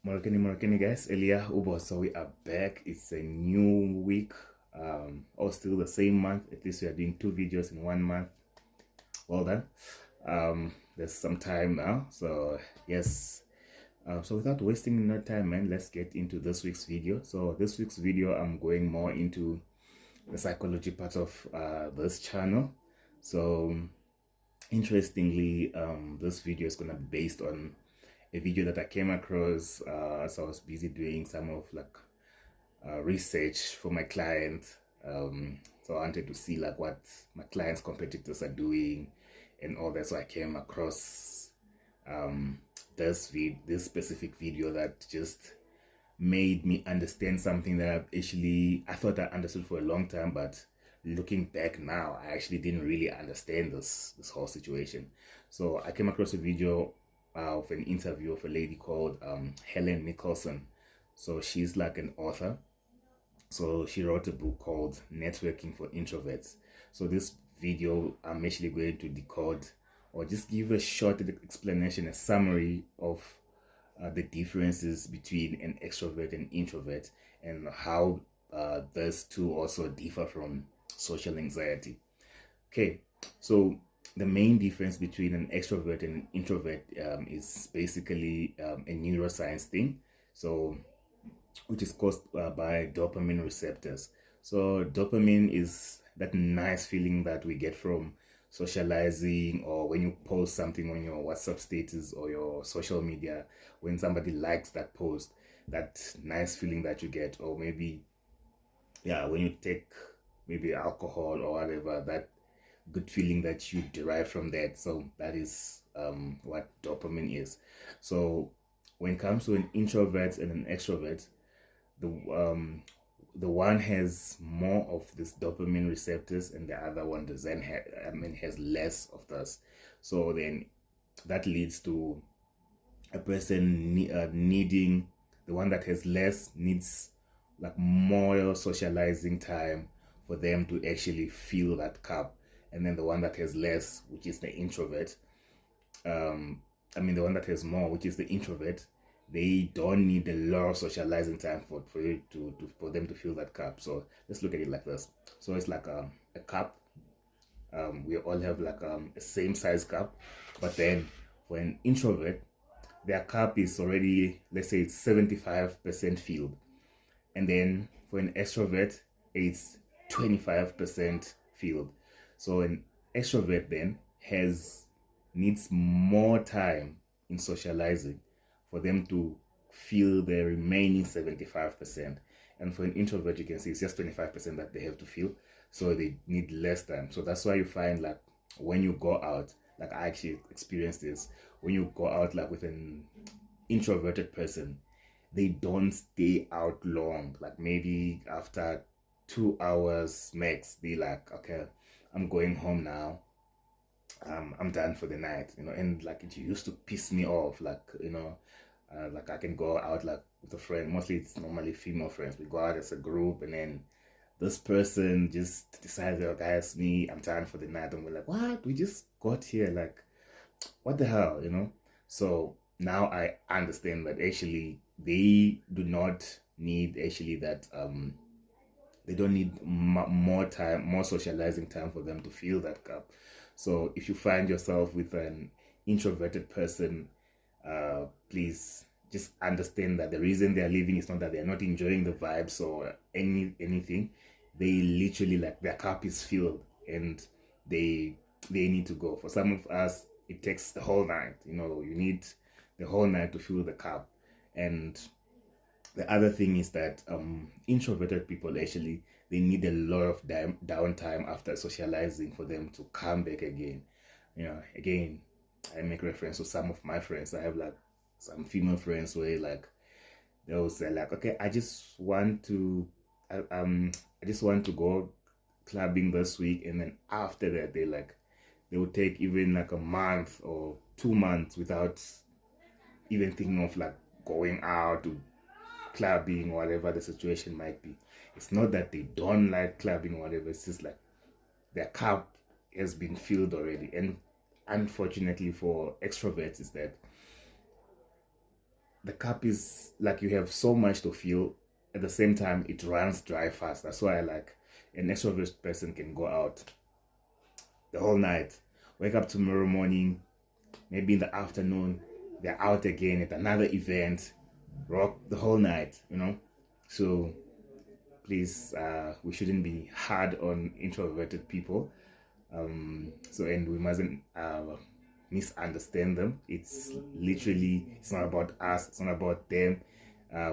Morokini guys, Elia Ubo. So we are back. It's a new week, or still the same month. At least we are doing 2 videos in 1 month. Well done. There's some time now. So yes. So without wasting no time, man, let's get into this week's video. So this week's video, I'm going more into the psychology part of this channel. So interestingly, this video is gonna be based on a video that I came across as I was busy doing some of research for my client. So I wanted to see like what my clients' competitors are doing and all that. So I came across this specific video that just made me understand something that I thought I understood for a long time, but looking back now, I actually didn't really understand this whole situation. So I came across a video of an interview of a lady called Helen Nicholson. So she's like an author. So she wrote a book called Networking for Introverts. So this video, I'm actually going to decode or just give a short explanation, a summary of the differences between an extrovert and introvert, and how those two also differ from social anxiety. Okay, so the main difference between an extrovert and an introvert is basically a neuroscience thing. So which is caused by dopamine receptors. So dopamine is that nice feeling that we get from socializing, or when you post something on your WhatsApp status or your social media, when somebody likes that post, that nice feeling that you get. Or maybe, yeah, when you take maybe alcohol or whatever, that good feeling that you derive from that. So that is what dopamine is. So when it comes to an introvert and an extrovert, the um the one has more of this dopamine receptors and the other one doesn't have, has less of this. So then that leads to a person needing, the one that has less needs like more socializing time for them to actually fill that cup. And then the one that has less, which is the introvert, the one that has more, which is the introvert, they don't need a lot of socializing time for you for them to fill that cup. So let's look at it like this. So it's like a cup. We all have like a same size cup, but then for an introvert, their cup is already, let's say it's 75% filled, and then for an extrovert, it's 25% filled. So an extrovert then has needs more time in socializing for them to feel the remaining 75%. And for an introvert, you can see it's just 25% that they have to feel. So they need less time. So that's why you find like when you go out, like I actually experienced this, when you go out like with an introverted person, they don't stay out long. Like maybe after 2 hours max, they like, okay, I'm going home now. I'm done for the night, and like it used to piss me off, like, like I can go out like with a friend, mostly it's normally female friends. We go out as a group, and then this person just decides, oh guys, me, I'm done for the night, and we're like, what? We just got here, like, what the hell? So now I understand that actually they do not need actually that they don't need more time, more socializing time for them to fill that cup. So if you find yourself with an introverted person, please just understand that the reason they are leaving is not that they are not enjoying the vibes or anything. They literally, like, their cup is filled and they need to go. For some of us, it takes the whole night. You need the whole night to fill the cup. And the other thing is that introverted people actually, they need a lot of downtime after socializing for them to come back again. Again, I make reference to some of my friends. I have like some female friends where like they'll say like, okay, I just want to go clubbing this week, and then after that they will take even like a month or 2 months without even thinking of like going out to clubbing, whatever the situation might be. It's not that they don't like clubbing or whatever, it's just like their cup has been filled already. And unfortunately for extroverts is that the cup is like you have so much to feel. At the same time, it runs dry fast. That's why I like an extrovert person can go out the whole night, wake up tomorrow morning, maybe in the afternoon, they're out again at another event, rock the whole night, you know. So please, we shouldn't be hard on introverted people. So, and we mustn't misunderstand them. It's literally, it's not about us, it's not about them.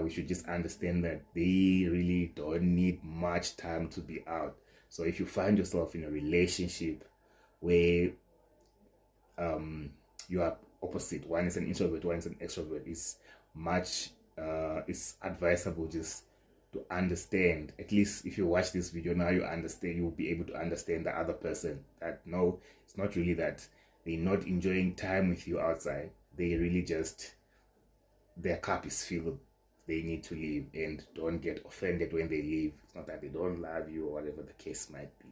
We should just understand that they really don't need much time to be out. So if you find yourself in a relationship where you are opposite, one is an introvert, one is an extrovert, it's much it's advisable just to understand. At least if you watch this video now, you understand, you'll be able to understand the other person, that no, it's not really that they're not enjoying time with you outside, they really just, their cup is filled, they need to leave. And don't get offended when they leave. It's not that they don't love you or whatever the case might be.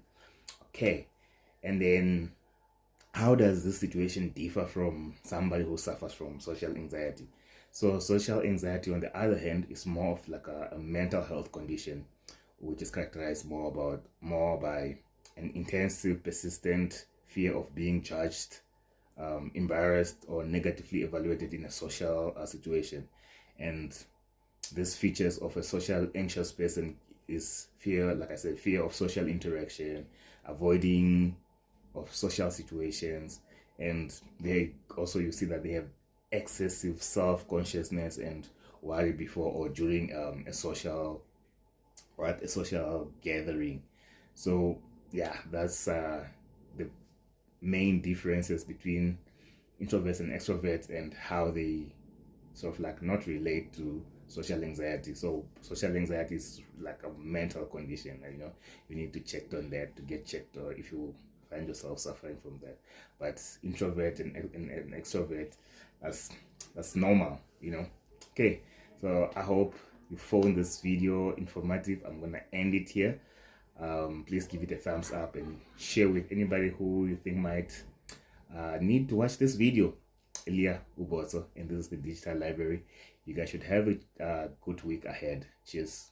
Okay. And then how does this situation differ from somebody who suffers from social anxiety? So social anxiety, on the other hand, is more of like a mental health condition, which is characterized more by an intensive, persistent fear of being judged, embarrassed, or negatively evaluated in a social situation. And these features of a social anxious person is fear, like I said, fear of social interaction, avoiding of social situations, and they also, you see that they have excessive self-consciousness and worry before or during a social gathering. So yeah, that's the main differences between introverts and extroverts, and how they sort of like not relate to social anxiety. So social anxiety is like a mental condition, you know, you need to check on that, to get checked, or if you find yourself suffering from that. But introvert and extrovert, that's normal, you know. Okay, so I hope you found this video informative. I'm gonna end it here. Please give it a thumbs up and share with anybody who you think might need to watch this video. Elia Uboso, and this is the Digital Library. You guys should have a good week ahead. Cheers.